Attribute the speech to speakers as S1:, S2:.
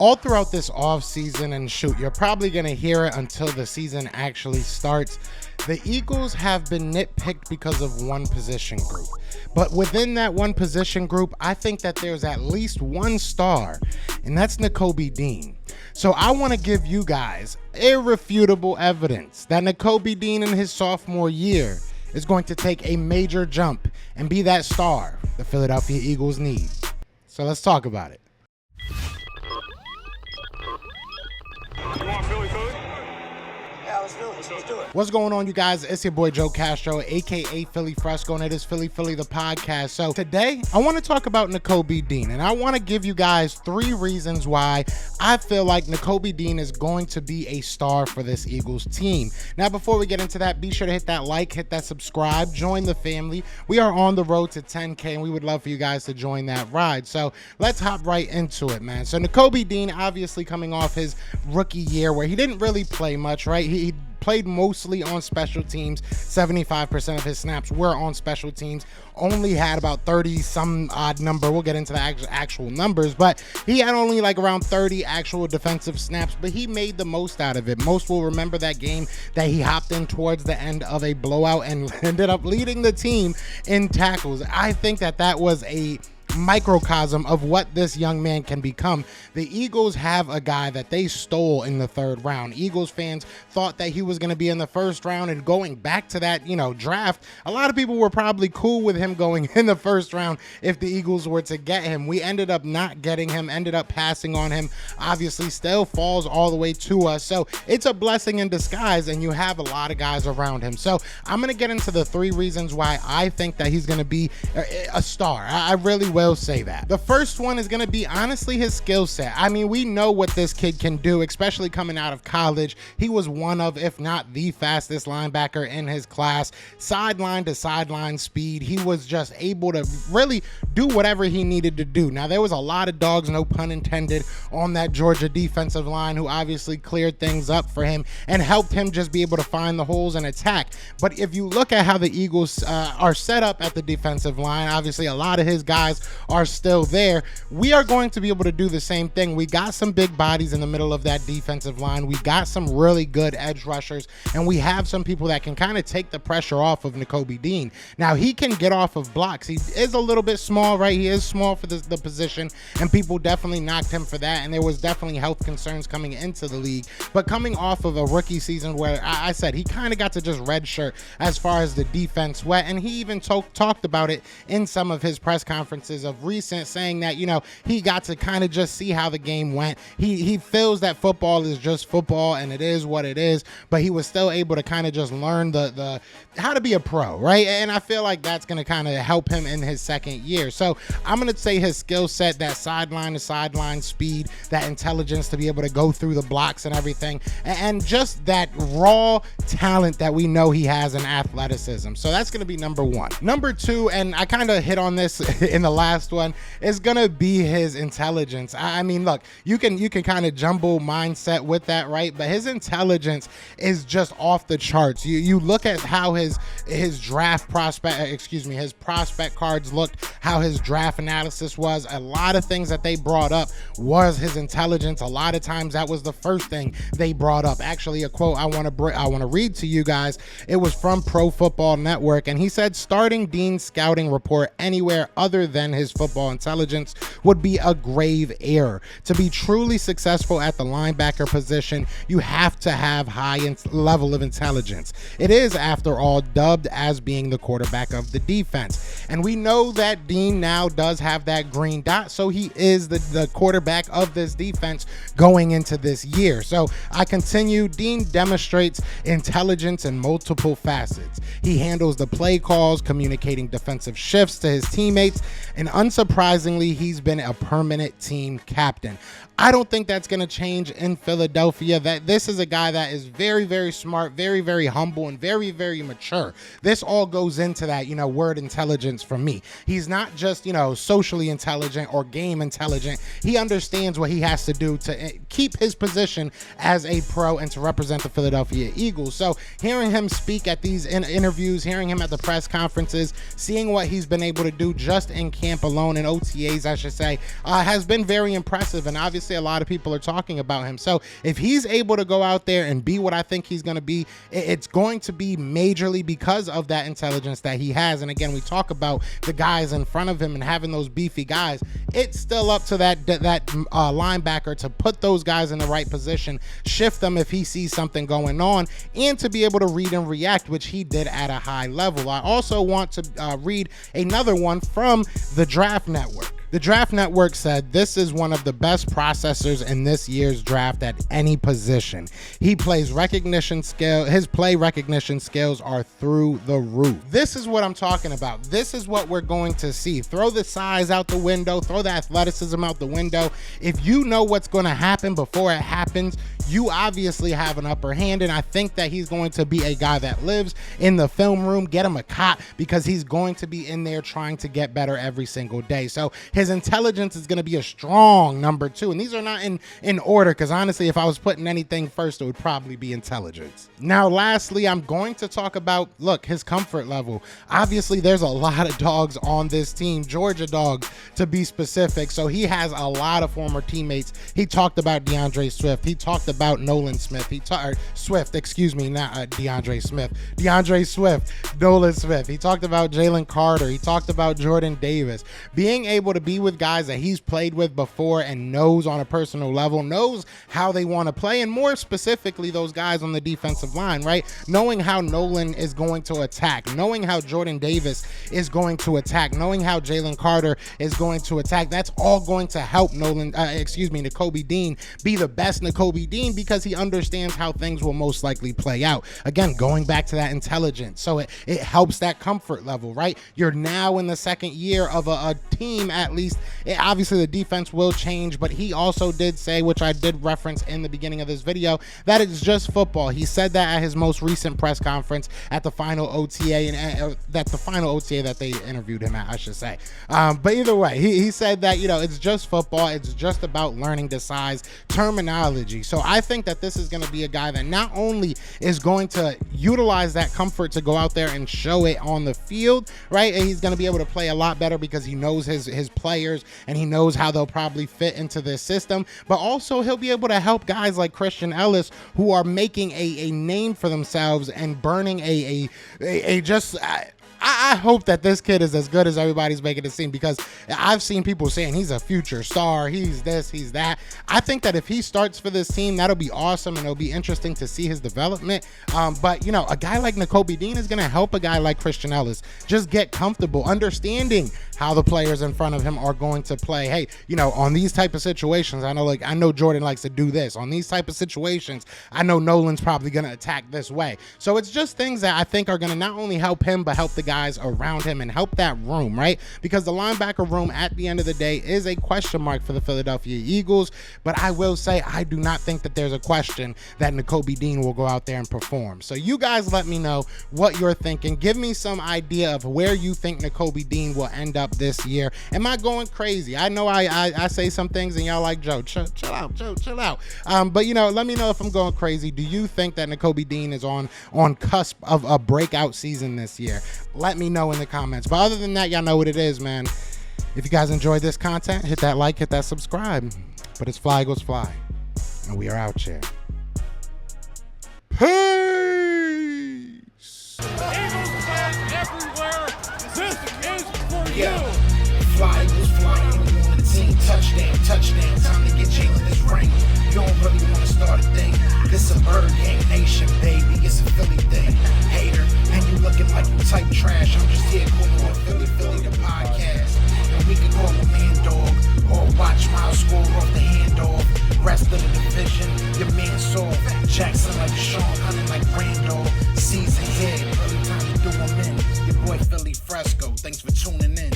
S1: All throughout this off season, and shoot, you're probably going to hear it until the season actually starts, the Eagles have been nitpicked because of one position group. But within that one position group, I think that there's at least one star, and that's NAKOBE Dean. So I want to give you guys irrefutable evidence that NAKOBE Dean in his sophomore year is going to take a major jump and be that star the Philadelphia Eagles need. So let's talk about it.
S2: You want Philly?
S3: Yeah, let's do it. Let's do it.
S1: What's going on, you guys? It's your boy Joe Castro, aka Philly Fresco, and it is Philly the podcast. So today I want to talk about NAKOBE Dean, and I want to give you guys 3 reasons why I feel like NAKOBE Dean is going to be a star for this Eagles team. Now, before we get into that, be sure to hit that like, hit that subscribe, join the family. We are on the road to 10K, and we would love for you guys to join that ride. So let's hop right into it, man. So NAKOBE Dean, obviously coming off his rookie year where he didn't really play much, right? He played mostly on special teams. 75% of his snaps were on special teams. Only had about 30 some odd number. We'll get into the actual numbers, but he had only like around 30 actual defensive snaps, but he made the most out of it. Most will remember that game that he hopped in towards the end of a blowout and ended up leading the team in tackles. I think that that was a microcosm of what this young man can become. The Eagles have a guy that they stole in the 3rd round. Eagles fans thought that he was going to be in the 1st round, and going back to that, draft, a lot of people were probably cool with him going in the 1st round if the Eagles were to get him. We ended up not getting him, ended up passing on him. Obviously still falls all the way to us. So it's a blessing in disguise, and you have a lot of guys around him. So I'm going to get into the 3 reasons why I think that he's going to be a star. I really will say that. The first one is going to be honestly his skill set. I mean, we know what this kid can do, especially coming out of college. He was one of, if not the fastest linebacker in his class. Sideline to sideline speed. He was just able to really do whatever he needed to do. Now, there was a lot of dogs, no pun intended, on that Georgia defensive line who obviously cleared things up for him and helped him just be able to find the holes and attack. But if you look at how the Eagles are set up at the defensive line, obviously a lot of his guys are still there. We are going to be able to do the same thing. We got some big bodies in the middle of that defensive line. We got some really good edge rushers, and we have some people that can kind of take the pressure off of NAKOBE Dean. Now, he can get off of blocks. He is a little bit small, right? He is small for the position, and people definitely knocked him for that, and there was definitely health concerns coming into the league. But coming off of a rookie season where I said he kind of got to just redshirt as far as the defense went, and he even talked about it in some of his press conferences of recent, saying that he got to kind of just see how the game went. He feels that football is just football and it is what it is, but he was still able to kind of just learn the how to be a pro, right? And I feel like that's going to kind of help him in his 2nd year. So I'm going to say his skill set, that sideline to sideline speed, that intelligence to be able to go through the blocks and everything, and just that raw talent that we know he has in athleticism. So that's going to be number 1. Number 2, and I kind of hit on this in the last one, is gonna be his intelligence. I mean, look, you can kind of jumble mindset with that, right? But his intelligence is just off the charts. You look at how his draft prospect, his prospect cards looked, how his draft analysis was. A lot of things that they brought up was his intelligence. A lot of times that was the first thing they brought up. Actually, a quote I want to read to you guys. It was from Pro Football Network, and he said, "Starting Dean's scouting report anywhere other than his football intelligence would be a grave error. To be truly successful at the linebacker position, you have to have high level of intelligence. It is, after all, dubbed as being the quarterback of the defense." And we know that Dean now does have that green dot, so he is the quarterback of this defense going into this year. So I continue. Dean demonstrates intelligence in multiple facets. He handles the play calls, communicating defensive shifts to his teammates, and unsurprisingly, he's been a permanent team captain. I don't think that's going to change in Philadelphia. That this is a guy that is very, very smart, very, very humble, and very, very mature. This all goes into that, word intelligence for me. He's not just, socially intelligent or game intelligent. He understands what he has to do to keep his position as a pro and to represent the Philadelphia Eagles. So hearing him speak at these interviews, hearing him at the press conferences, seeing what he's been able to do just in camp alone, in OTAs, I should say, has been very impressive. And obviously a lot of people are talking about him. So if he's able to go out there and be what I think he's going to be, it's going to be majorly because of that intelligence that he has. And again, we talk about the guys in front of him and having those beefy guys. It's still up to that linebacker to put those guys in the right position, shift them if he sees something going on, and to be able to read and react, which he did at a high level. I also want to read another one from the Draft Network. The Draft Network said, "This is one of the best processors in this year's draft at any position. He plays recognition skill. His play recognition skills are through the roof." This is what I'm talking about. This is what we're going to see. Throw the size out the window, throw the athleticism out the window. If you know what's going to happen before it happens, you obviously have an upper hand, and I think that he's going to be a guy that lives in the film room. Get him a cot, because he's going to be in there trying to get better every single day. So his intelligence is going to be a strong number 2, and these are not in order, because honestly, if I was putting anything first, it would probably be intelligence. Now lastly, I'm going to talk about, look, his comfort level. Obviously there's a lot of dogs on this team, Georgia dogs to be specific, so he has a lot of former teammates. He talked about DeAndre Swift, he talked about Nolan Smith, Swift, excuse me, not DeAndre Smith, DeAndre Swift, Nolan Smith. He talked about Jalen Carter, he talked about Jordan Davis. Being able to be with guys that he's played with before and knows on a personal level, knows how they want to play, and more specifically those guys on the defensive line, right? Knowing how Nolan is going to attack, knowing how Jordan Davis is going to attack, knowing how Jalen Carter is going to attack, that's all going to help NAKOBE Dean be the best NAKOBE Dean, because he understands how things will most likely play out. Again, going back to that intelligence, so it helps that comfort level, right? You're now in the second year of a team, at least. Obviously the defense will change, but he also did say, which I did reference in the beginning of this video, that it's just football. He said that at his most recent press conference at the final OTA, and that's the final OTA that they interviewed him at, I should say. But either way, he said that, it's just football. It's just about learning the size terminology. So I think that this is going to be a guy that not only is going to utilize that comfort to go out there and show it on the field, right? And he's going to be able to play a lot better because he knows his players and he knows how they'll probably fit into this system, but also he'll be able to help guys like Christian Ellis, who are making a name for themselves and burning I hope that this kid is as good as everybody's making it seem, because I've seen people saying he's a future star, he's this, he's that. I think that if he starts for this team, that'll be awesome, and it'll be interesting to see his development. But a guy like NAKOBE Dean is going to help a guy like Christian Ellis just get comfortable, understanding how the players in front of him are going to play. Hey, on these type of situations, I know Jordan likes to do this. On these type of situations, I know Nolan's probably going to attack this way. So it's just things that I think are going to not only help him, but help the guys around him and help that room, right? Because the linebacker room at the end of the day is a question mark for the Philadelphia Eagles. But I will say, I do not think that there's a question that NAKOBE Dean will go out there and perform. So you guys let me know what you're thinking. Give me some idea of where you think NAKOBE Dean will end up this year. Am I going crazy? I know I say some things and y'all like, Joe, chill out, Joe, chill out. But let me know if I'm going crazy. Do you think that NAKOBE Dean is on cusp of a breakout season this year? Let me know in the comments. But other than that, y'all know what it is, man. If you guys enjoyed this content, hit that like, hit that subscribe. But it's Fly Goes Fly, and we are out here. Peace.
S2: Eagles fans everywhere. This is for you.
S3: Fly was flying on the team. Touchdown, time to get Jalen this ring. You don't really want to start a thing. This a bird gang nation, baby. It's a Philly thing. Hater, and you looking like you type trash. I'm just here calling on Philly the podcast. And we can call a man dog, or watch Miles score off the handoff. Rest of the division, your man Saul Jackson like Sean, hunting like Randolph. Season here, early time to do him in. Your boy Philly Fresco, thanks for tuning in.